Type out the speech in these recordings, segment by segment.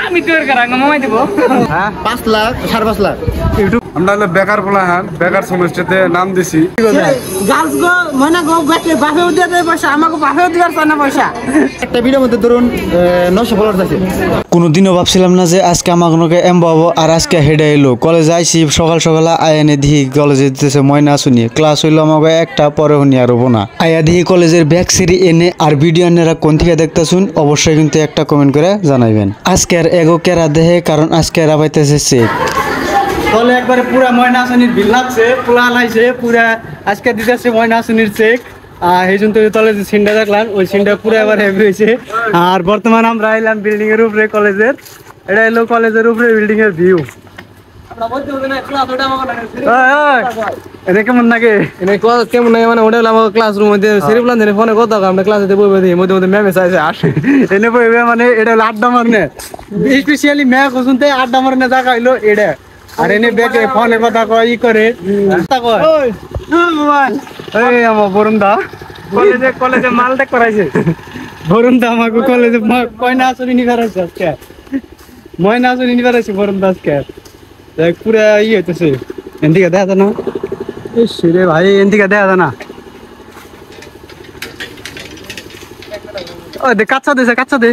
আমি তোর করা মামাই দেব। হ্যাঁ 5 লাখ 5.5 লাখ। ইউটিউব আমরা হলো বেকার পোলাহান, বেকার সমষ্টিতে নাম দিছি। গার্লস গো মনে গো গাতে বাফেও দিয়ে দেয় পয়সা, আমাকে বাফেও দিবার চায় না পয়সা। একটা ভিডিওর মধ্যে ধরুন 900 ফলোয়ার আছে। কোনোদিনও ভাবছিলাম না যে আজকে আমাকে এমবাবো আর আজকে হেডে এলো। কলেজে আইসি সকাল সকাল আয়ানে দিহি কলেজে দিতেছে ময়না শুনি ক্লাস হইলো আমাকে একটা পরে শুনি আর হবো না। আয়া দিহি কলেজের ব্যাগ সিরি এনে আর ভিডিও আনেরা কোন থেকে দেখতেছুন অবশ্যই কিন্তু একটা কমেন্ট করে জানাইবেন। আজকে আর এগো কেরা দেহে কারণ আজকে এরা পাইতেছে চেক। তলে একবারে পুরা ময়না আসনির বিল লাগছে, পোলা লাইছে পুরা আজকে দিতেছে ময়না আসনির চেক। এই জন্য তলে যে সিনটা দেখলাম ওই সিনটা পুরো এবার হেভি হয়েছে। আর বর্তমানে আমরা আইলাম বিল্ডিং এর উপরে কলেজের, এটা এলো কলেজের উপরে বিল্ডিং এর ভিউ। কেমন লাগে কেমন লাগে মানে ওটা আমার ক্লাসরুম মধ্যে সেরিপ্লান ফোনে কথা আমরা ক্লাসে বইবে দিই মধ্যে মধ্যে ম্যামে চাইছে আসে এনে বইবে মানে এটা হলো আড্ডা মারনে, স্পেশালি ম্যাম শুনতে আড্ডা মারনে জায়গা হইলো এটা। আর এনে ব্যাগে ফোনে কথা কয় ই করে আমার বরুণ দা কলেজে মালটা করাইছে। বরুণ দা আমাকে কলেজে কয়না আসনি নিবার আছে আজকে, ময়না আসনি নিবার আছে বরুণ দা আজকে পুরা ই হইতেছে। এদিকে দেখা যায় না রে ভাই, এদিকে দেখা যায় না। ও দে কাচ্চা দে কাচ্চা দে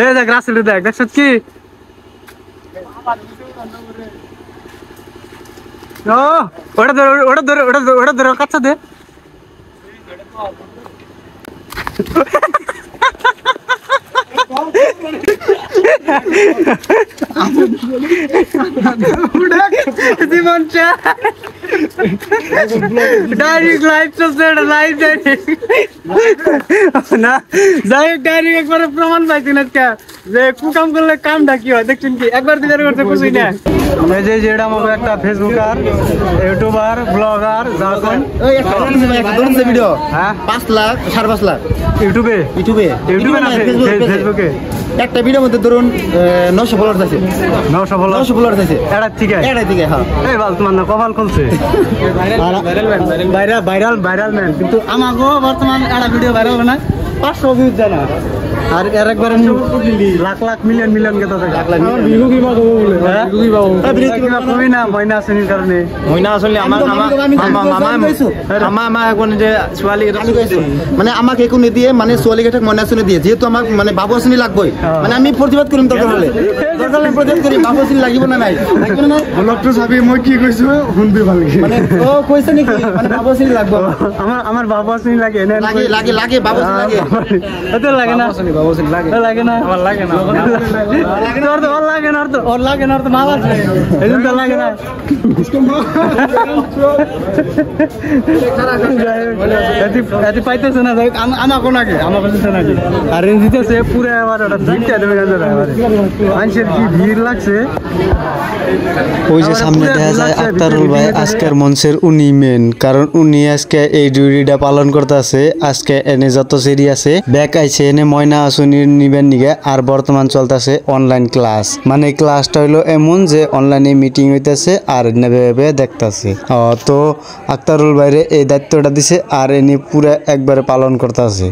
এই দেখ রাসেল দেখ দেখছ কি ও ওটা ধরে ওটা ধরে ওটা ওটা ধরে কাচ্চা দে। ডাইরেক্ট লাইভ চলছে, লাইভ না যাই হোক ডাইরেক্ট একবার প্রমাণ পাইছি না যে কুকাম করলে কামটা কি হয় দেখছেন কি একবার দিদার করতে বুঝি না। এই যে যেটা আমাকে একটা ফেসবুকার ইউটিউবার ব্লগার যখন ভিডিও 5 লাখ 5.5 লাখ ইউটিউবে না ফেসবুকে একটা ভিডিওর মধ্যে ধরুন 900 ফলোয়ার আছে। 900 ফলোয়ার আছে এটা ঠিক আছে, এটা ঠিক আছে। হ্যাঁ এই বাল তোমার না কপাল খুলছে ভাইরাল ম্যান। কিন্তু আমাকেও বর্তমান একটা ভিডিও ভাইরাল হবে না 500 ভিউজ যায় না। আর এর একবার লাখ লাখ মিলিয়ন মিলিয়ন কে থাকে কবি না ময়না আসেনির কারণে। ময়না আসলে আমার এখন যে ছোৱালী মানে আমাকে এখন দিয়ে মানে ছোৱালী কেইটাক ময়না আসনি দিয়ে, যেহেতু আমার মানে বাবু আসনি লাগবই মানে আমি প্ৰতিবাদ কৰিম দৰকাৰ হলে প্ৰতিবাদ কৰিম। বাবু আসনি লাগিব না নাই ব্লগটো চাবি মই কি কৈছো শুনবি ভালকে মানে ও কৈছে নেকি মানে বাবু আসনি লাগব। আমার বাবু আসনি লাগে না লাগে লাগে লাগে বাবু আসনি লাগে এটা লাগে না বাবু আসনি লাগে লাগে না আমার লাগে না তোর তো লাগে না ওর লাগে না তো মা আছে এজন্য তো লাগে না এটি পাইতেছে না আমাকে নাকি আমার কাছে নাকি আর দিতেছে পুরো আমার ওটা ভিড়টা দেবে মানুষের কি ভিড় লাগছে। ওই যে সামনে দেখা যায় আক্তারুল ভাই আজকের মঞ্চের উনি মেন, কারণ উনি আজকে এই ডিউটিটা পালন করতে আছে। আজকে এনে যত সেরি আছে ব্যাক আইছে এনে ময়না আসনি নিবেন নিগে। আর বর্তমান চলতেছে অনলাইন ক্লাস, মানে ক্লাসটা হইলো এমন যে অনলাইনে মিটিং হইতেছে আর নেবে দেখতেছে। তো আক্তারুল ভাইরে এই দায়িত্বটা দিছে আর এনে পুরা একবারে পালন করতেছে।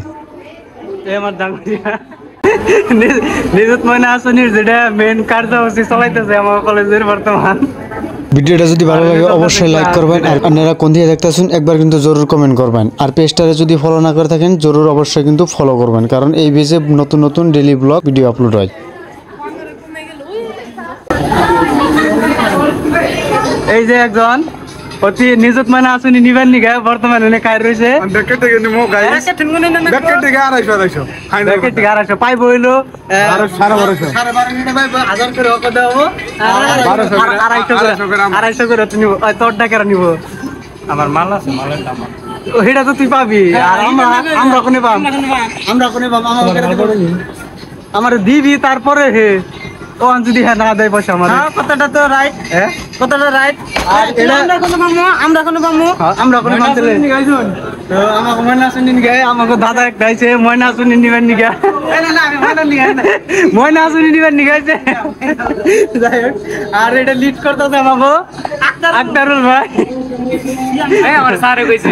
নিযুত ময়না আসনির যেটা মেন কার্যসূচি চলাইতেছে আমার কলেজের বর্তমান। ভিডিওটা যদি ভালো লাগে অবশ্যই লাইক করবেন, আর আপনারা কোন দিকে দেখতেছেন একবার কিন্তু জরুর কমেন্ট করবেন। আর পেজটারে যদি ফলো না করে থাকেন জরুর অবশ্যই কিন্তু ফলো করবেন, কারণ এই পেজে নতুন নতুন ডেইলি ব্লগ ভিডিও আপলোড হয়। এই যে একজন অতি নিযুত ময়না আসনি নিবেন নিগা বর্তমানে কাজ রয়েছে পাইব হইলো 1200 করে অক দেবো 250 করে নিব তোর টাকা নিব আমার মাল আছে মালের দাম ওইটা তো তুই পাবি আর আমরা কোনে পাম আমার দিবি তারপরে হে ও যদি হ্যাঁ না দেয় পয়সা আমার কথাটা তো রাইট কথাটা রাইট আর এটা আমরা কোনো পাবো আমরা কোনো পাবো তো আমাকে ময়না শুনি নিগে আমাকে দাদা একটা আইছে ময়না শুনি নিবেন নিগে ময়না শুনি নিবেন নিগাইছে যাই হোক আর এটা লিড করতেছে আমাকে আক্তারুল ভাই এই আমার স্যারে কইছে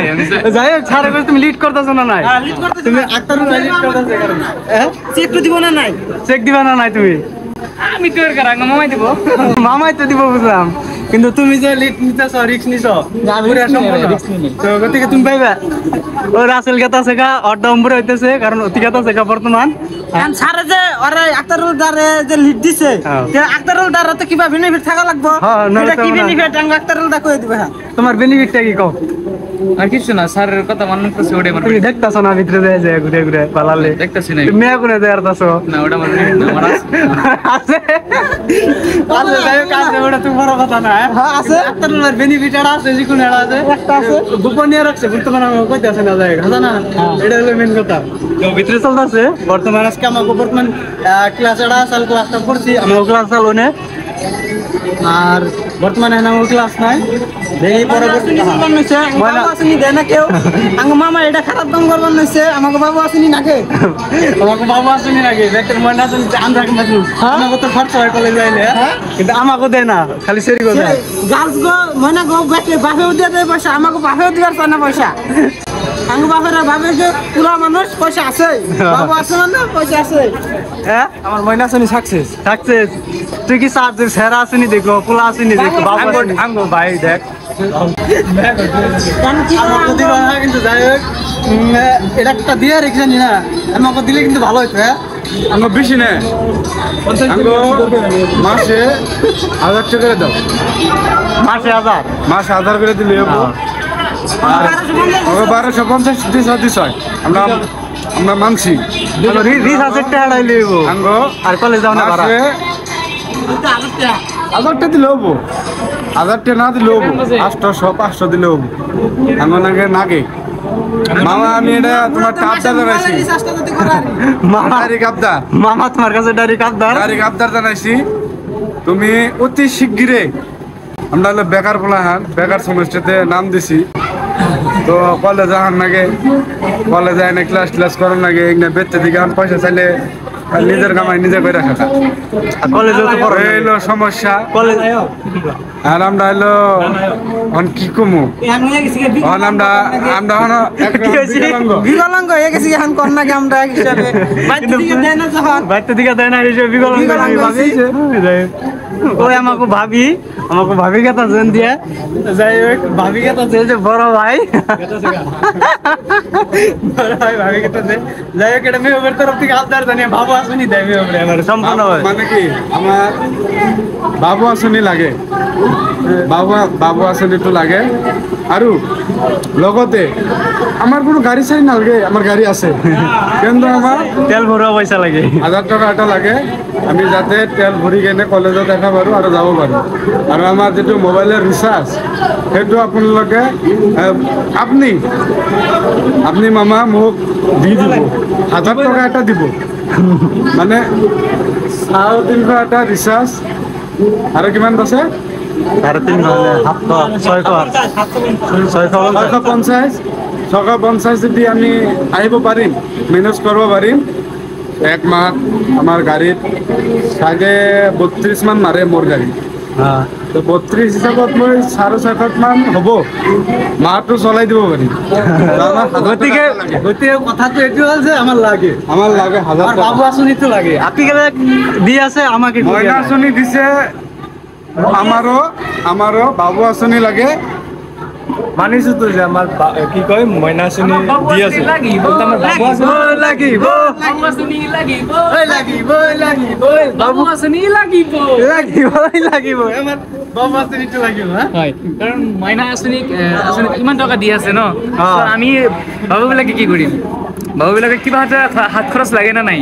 যাই হোক ছাড়ে কইছে তুমি লিড করতেছ না নাই তুমি আক্তারুল ভাই লিড করতেছ কারণ হ্যাঁ চেক তো দিব না নাই চেক দিবা না নাই তুমি আমি তোর করা মামাই দিব মামাই তো দিব বুঝলাম কিন্তু তুমি যে লিড নিতেছ রিস্ক নিছ তো গতিকে তুমি পাইবা ও রাসেল গেতা সেগা অডম্বরে হইতেছে কারণ অতি গেতা সেগা বর্তমান কারণ স্যারে যে ওরে আক্তারুল দারে যে লিড দিছে তে আক্তারুল দারে তো কিবা বেনিফিট থাকা লাগবে হ্যাঁ, নইলে এটা কি তো না। বেনিফিট আঙ্গ আক্তারুল দা কই দিবে তোমার বেনিফিটটা কি কও আর কিছু না স্যারের কথা মান্য করছে ওটাই আমার তুমি দেখতাছ না ভিতরে যায় যায় ঘুরে ঘুরে পালালে দেখতেছি না তুমি মেয়ে কোনে দেয়ারতাছ না ওটা আমার benefit না, আমার আছে। আছে আছে যাই হোক আছে ওটা তো বড় কথা না হ্যাঁ আছে আক্তারুলের বেনিফিট এটা আছে জিকুন এটা আছে একটা আছে গোপনীয় রাখছে বর্তমানে আমি কইতাছে না যায় কথা না এটা হলো মেন কথা তো ভিতরে চলতেছে বর্তমানে আজকে আমাকে বর্তমান ক্লাস এটা সাল ক্লাসটা করছি আমি ক্লাস চালুনে আর বর্তমানে না ক্লাস নাই দেখি পরবর্তী বাবু আসেনি দেয় না কেউ আঙ্গ মামা এটা খারাপ কাম করবার নইছে আমাকে বাবু আসেনি নাকে আমাকে বাবু আসেনি নাকি ব্যাগের ময়না আসেনি আমরা কিন্তু আমাকে তো খরচ হয় কলেজ যাইলে কিন্তু আমাকে দেয় না খালি সেরি করে দেয় গার্লস গো ময়না গো ব্যাকে বাপেও দিয়ে দেয় পয়সা আমাকে বাপেও দিবার চায় না পয়সা আঙ্গ বাপেরা ভাবে যে পুরা মানুষ পয়সা আছে বাবু আছে মানে পয়সা আছে হ্যাঁ আমার ময়না আসেনি সাকসেস সাকসেস তুই কি সার্জের সেরা আসেনি দেখো পোলা আসেনি দেখো বাবু আঙ্গো ভাই দেখ আমাকে দিবা না কিন্তু যাই হোক এটা একটা দিয়ে রেখে জানি না আমাকে দিলে কিন্তু ভালো হইতো হ্যাঁ আঙ্গ বেশি নেই আঙ্গ মাসে 1000 টাকা করে দাও মাসে 1000 মাসে 1000 করে দিলে হবো আর 1250 দিস হয় আমরা মানছি রিস আছে টাকা লইব আঙ্গ আর কলেজ যাও না ভাড়া মাসে 1000 টাকা দিলে হবো 1000 টাকা না দিলে হবো 800 500 দিলে হবো আঙ্গ নাগে মামা আমি এটা তোমার কাপদার জানাইছি ডাইরেক্ট কাপদার মামা তোমার কাছে ডাইরেক্ট আবদার ডাইরেক্ট কাপদার জানাইছি তুমি অতি শিগগিরে আমরা হলো বেকার পোলাহান বেকার সমস্যাতে নাম দিছি তো কলেজ আহার নাগে কলেজ আইনে ক্লাস করার নাগে এখানে বেচতে দিকে পয়সা চাইলে নিজের কামাই নিজে করে রাখা কলেজে তো পড়ো হইলো সমস্যা কলেজ আর আমরা হইলো কি কমু আমরা বিকলাঙ্গ হয়ে গেছি এখন কন্যাকে আমরা এক হিসাবে বাইরে দিকে দেয় না যখন বাইতে দিকে দেয় না এই যে বিকলাঙ্গ ভাবিছে ওই আমাকে ভাবি কথা জেন দিয়ে যাই হোক ভাবি কথা যে বড় ভাই ভাবি কথা যাই হোক এটা মেয়ের তরফ থেকে আবদার জানিয়ে বাবু আসুনি দেয় মেয়ে আমার সম্পূর্ণ মানে কি আমার বাবু আসনি লাগে বাবু আসনি তো লাগে আৰু লগতে আমার কোনো গাড়ি চাই নালাগে আমার গাড়ি আছে কিন্তু আমার তেল ভরোৱা পইচা লাগে 1000 টাকা এটা লাগে আমি যাতে তেল ভরি কেনে কলেজত দেখা পাৰো আৰু যাব পাৰো আৰু আমাৰ যেটো মোবাইলৰ ৰিচাৰ্জ সেইটো আপোনালোকে আপনি মামা মোক দি দিব 1000 টাকা এটা দিব মানে 350 এটা রিচার্জ আর কিমান আছে 650 যদি আমি আহিব পাৰিম মেনেজ কৰিব পাৰিম এক মাহ আমাৰ গাড়ীত চাগে 32 মান মাৰে মোৰ গাড়ী তো 32 হিচাপত মই 6.5 মান হ'ব মাহটো চলাই দিব পাৰিম গতিকে কথাটো এইটো হ'ল যে আমাৰ লাগে 1000 বাবু আঁচনিটো লাগে আপিকালে দি আছে আমাকে মইনা আঁচনি দিছে আমাৰো বাবু আঁচনি লাগে মানিছো তো যে আমার কি কয় ময়না আঁচনি দি আছে লাগিব আমার বাবু আঁচনি লাগিব বাবু আসনি লাগিব বাবু আসনি লাগিব লাগিব আমার বাবু আঁচনিটো লাগিব হ্যাঁ হয় কারণ মইনা আসনি ইমান টকা দি আছে ন তো আমি বাবুবিলাকে কি কৰিম বাবুবিলাকে কিবা এটা হাত খৰচ লাগে না নাই